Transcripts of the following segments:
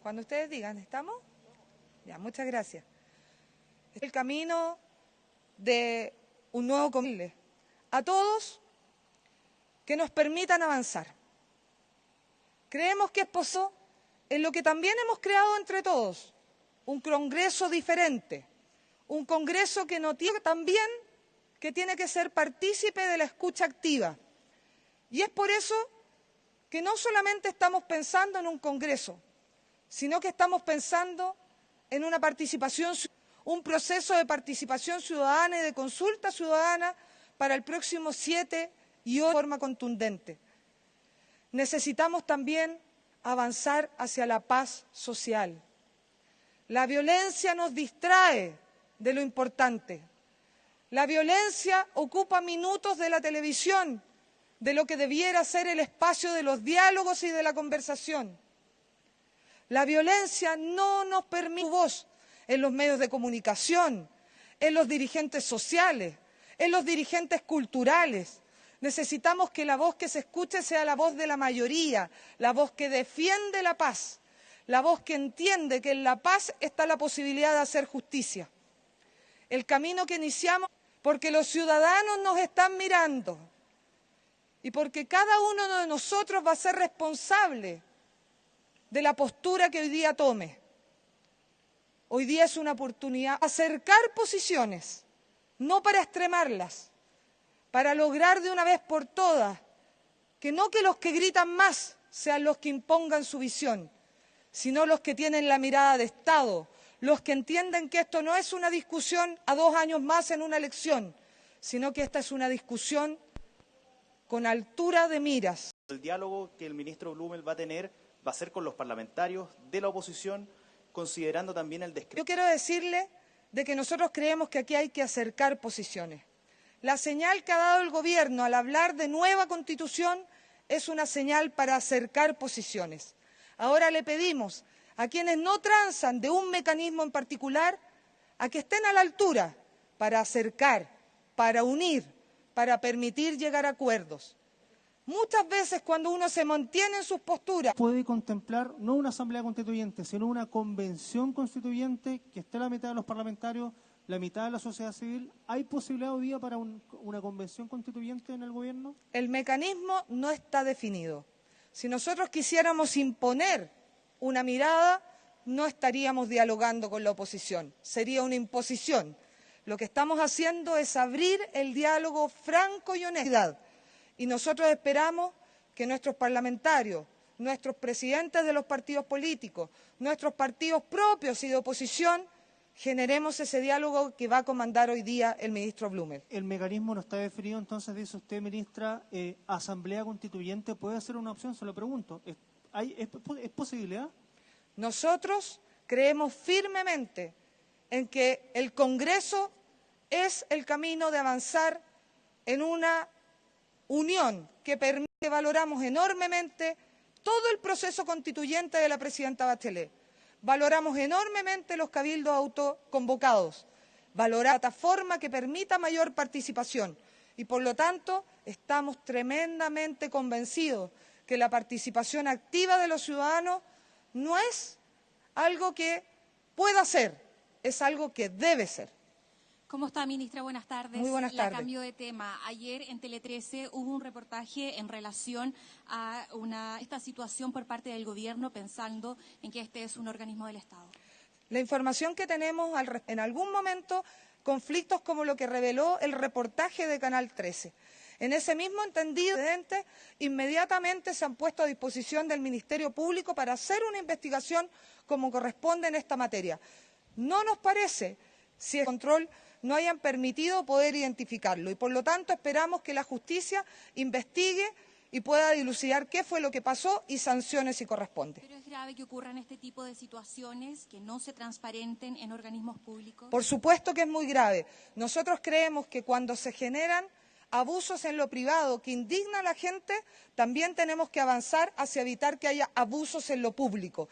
Cuando ustedes digan, ¿estamos? Ya, muchas gracias. El camino de un nuevo comienzo a todos que nos permitan avanzar. Creemos que es posible en lo que también hemos creado entre todos, un Congreso diferente, un Congreso que no tiene también que tiene que ser partícipe de la escucha activa. Y es por eso que no solamente estamos pensando en un Congreso, sino que estamos pensando en una participación, un proceso de participación ciudadana y de consulta ciudadana para el próximo 7 y 8 de forma contundente. Necesitamos también avanzar hacia la paz social. La violencia nos distrae de lo importante. La violencia ocupa minutos de la televisión, de lo que debiera ser el espacio de los diálogos y de la conversación. La violencia no nos permite voz en los medios de comunicación, en los dirigentes sociales, en los dirigentes culturales. Necesitamos que la voz que se escuche sea la voz de la mayoría, la voz que defiende la paz, la voz que entiende que en la paz está la posibilidad de hacer justicia. El camino que iniciamos porque los ciudadanos nos están mirando y porque cada uno de nosotros va a ser responsable de la postura que hoy día tome. Hoy día es una oportunidad de acercar posiciones, no para extremarlas, para lograr de una vez por todas que no que los que gritan más sean los que impongan su visión, sino los que tienen la mirada de Estado, los que entienden que esto no es una discusión a 2 años más en una elección, sino que esta es una discusión con altura de miras. El diálogo que el ministro Blumel va a tener va a ser con los parlamentarios de la oposición, considerando también el descrédito. Yo quiero decirle de que nosotros creemos que aquí hay que acercar posiciones. La señal que ha dado el Gobierno al hablar de nueva Constitución es una señal para acercar posiciones. Ahora le pedimos a quienes no transan de un mecanismo en particular a que estén a la altura para acercar, para unir, para permitir llegar a acuerdos. Muchas veces cuando uno se mantiene en sus posturas... Puede contemplar no una asamblea constituyente, sino una convención constituyente que esté la mitad de los parlamentarios, la mitad de la sociedad civil. ¿Hay posibilidad hoy día para una convención constituyente en el gobierno? El mecanismo no está definido. Si nosotros quisiéramos imponer una mirada, no estaríamos dialogando con la oposición, sería una imposición. Lo que estamos haciendo es abrir el diálogo franco y honesto. Y nosotros esperamos que nuestros parlamentarios, nuestros presidentes de los partidos políticos, nuestros partidos propios y de oposición, generemos ese diálogo que va a comandar hoy día el ministro Blumel. El mecanismo no está definido, entonces dice usted, ministra, asamblea constituyente puede ser una opción, se lo pregunto. ¿Es posibilidad? Nosotros creemos firmemente en que el Congreso es el camino de avanzar en una unión que permite, valoramos enormemente todo el proceso constituyente de la presidenta Bachelet. Valoramos enormemente los cabildos autoconvocados. Valoramos la plataforma que permita mayor participación. Y por lo tanto, estamos tremendamente convencidos que la participación activa de los ciudadanos no es algo que pueda ser, es algo que debe ser. ¿Cómo está, ministra? Buenas tardes. Muy buenas tardes. Cambio de tema. Ayer en Tele 13 hubo un reportaje en relación a esta situación por parte del Gobierno, pensando en que este es un organismo del Estado. La información que tenemos en algún momento, conflictos como lo que reveló el reportaje de Canal 13. En ese mismo entendido, inmediatamente se han puesto a disposición del Ministerio Público para hacer una investigación como corresponde en esta materia. No nos parece, si el control no hayan permitido poder identificarlo y por lo tanto esperamos que la justicia investigue y pueda dilucidar qué fue lo que pasó y sancione si corresponde. ¿Pero es grave que ocurran este tipo de situaciones, que no se transparenten en organismos públicos? Por supuesto que es muy grave. Nosotros creemos que cuando se generan abusos en lo privado que indignan a la gente, también tenemos que avanzar hacia evitar que haya abusos en lo público.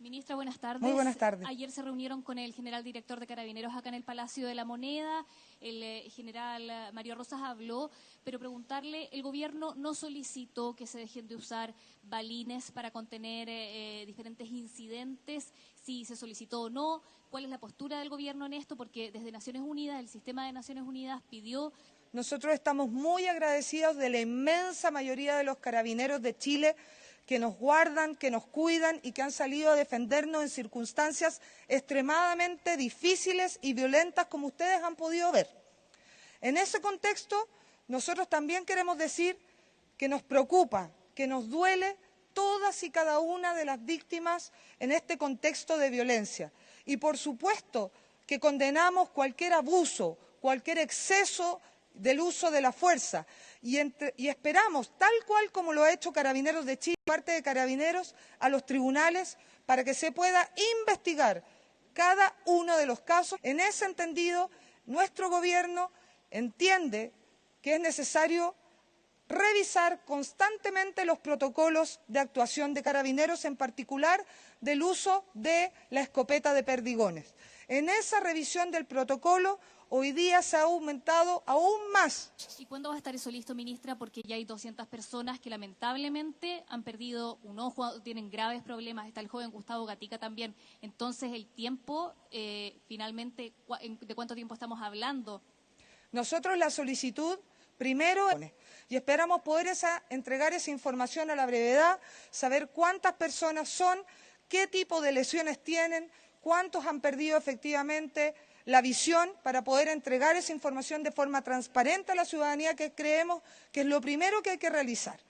Ministra, buenas tardes. Muy buenas tardes. Ayer se reunieron con el general director de Carabineros acá en el Palacio de la Moneda. El general Mario Rosas habló, pero preguntarle, el gobierno no solicitó que se dejen de usar balines para contener diferentes incidentes, si se solicitó o no, cuál es la postura del gobierno en esto, porque desde Naciones Unidas, el sistema de Naciones Unidas pidió... Nosotros estamos muy agradecidos de la inmensa mayoría de los carabineros de Chile que nos guardan, que nos cuidan y que han salido a defendernos en circunstancias extremadamente difíciles y violentas, como ustedes han podido ver. En ese contexto, nosotros también queremos decir que nos preocupa, que nos duele todas y cada una de las víctimas en este contexto de violencia. Y, por supuesto, que condenamos cualquier abuso, cualquier exceso del uso de la fuerza y esperamos, tal cual como lo ha hecho Carabineros de Chile, parte de Carabineros, a los tribunales para que se pueda investigar cada uno de los casos. En ese entendido, nuestro gobierno entiende que es necesario revisar constantemente los protocolos de actuación de Carabineros, en particular del uso de la escopeta de perdigones. En esa revisión del protocolo, hoy día se ha aumentado aún más. ¿Y cuándo va a estar eso listo, ministra? Porque ya hay 200 personas que lamentablemente han perdido un ojo, tienen graves problemas. Está el joven Gustavo Gatica también. Entonces, el tiempo, finalmente, ¿de cuánto tiempo estamos hablando? Nosotros la solicitud, primero, y esperamos poder entregar esa información a la brevedad, saber cuántas personas son, qué tipo de lesiones tienen, cuántos han perdido efectivamente la visión, para poder entregar esa información de forma transparente a la ciudadanía, que creemos que es lo primero que hay que realizar.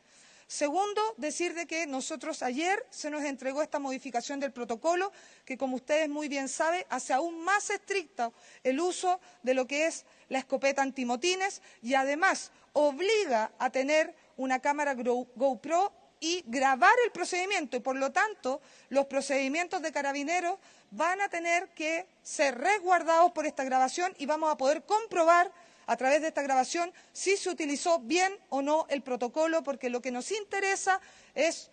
Segundo, decir de que nosotros ayer se nos entregó esta modificación del protocolo, que como ustedes muy bien saben, hace aún más estricto el uso de lo que es la escopeta antimotines y además obliga a tener una cámara GoPro y grabar el procedimiento, y por lo tanto los procedimientos de Carabineros van a tener que ser resguardados por esta grabación y vamos a poder comprobar a través de esta grabación si se utilizó bien o no el protocolo, porque lo que nos interesa es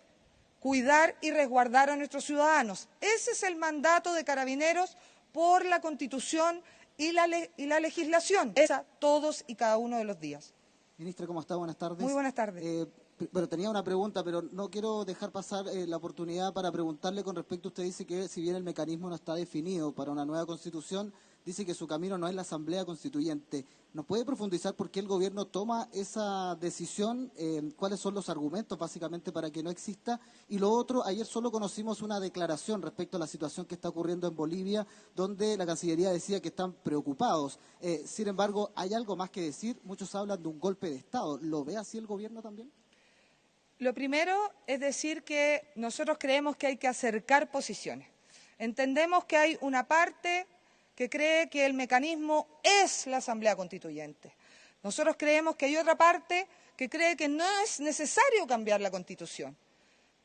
cuidar y resguardar a nuestros ciudadanos. Ese es el mandato de Carabineros por la Constitución y la legislación, esa todos y cada uno de los días. Ministra, ¿cómo está? Buenas tardes. Muy buenas tardes. Bueno, tenía una pregunta, pero no quiero dejar pasar la oportunidad para preguntarle con respecto. Usted dice que si bien el mecanismo no está definido para una nueva Constitución, dice que su camino no es la Asamblea Constituyente. ¿Nos puede profundizar por qué el gobierno toma esa decisión? ¿Cuáles son los argumentos básicamente para que no exista? Y lo otro, ayer solo conocimos una declaración respecto a la situación que está ocurriendo en Bolivia, donde la Cancillería decía que están preocupados. Sin embargo, hay algo más que decir. Muchos hablan de un golpe de Estado. ¿Lo ve así el gobierno también? Lo primero es decir que nosotros creemos que hay que acercar posiciones. Entendemos que hay una parte que cree que el mecanismo es la Asamblea Constituyente. Nosotros creemos que hay otra parte que cree que no es necesario cambiar la Constitución.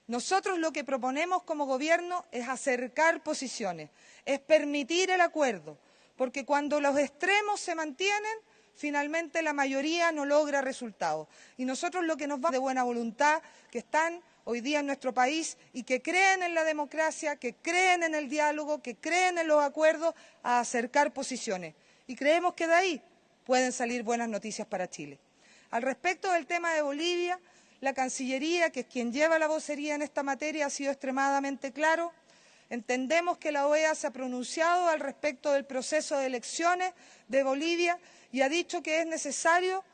Nosotros lo que proponemos como gobierno es acercar posiciones, es permitir el acuerdo, porque cuando los extremos se mantienen, finalmente la mayoría no logra resultados. Y nosotros lo que nos va de buena voluntad, que están hoy día en nuestro país y que creen en la democracia, que creen en el diálogo, que creen en los acuerdos, a acercar posiciones. Y creemos que de ahí pueden salir buenas noticias para Chile. Al respecto del tema de Bolivia, la Cancillería, que es quien lleva la vocería en esta materia, ha sido extremadamente claro. Entendemos que la OEA se ha pronunciado al respecto del proceso de elecciones de Bolivia y ha dicho que es necesario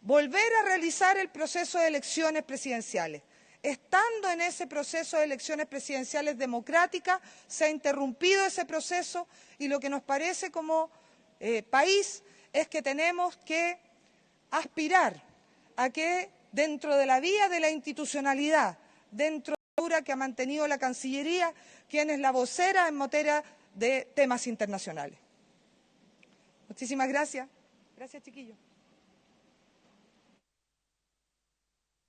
volver a realizar el proceso de elecciones presidenciales. Estando en ese proceso de elecciones presidenciales democráticas, se ha interrumpido ese proceso y lo que nos parece como país es que tenemos que aspirar a que dentro de la vía de la institucionalidad, dentro de la que ha mantenido la Cancillería, quien es la vocera en materia de temas internacionales. Muchísimas gracias. Gracias, chiquillos.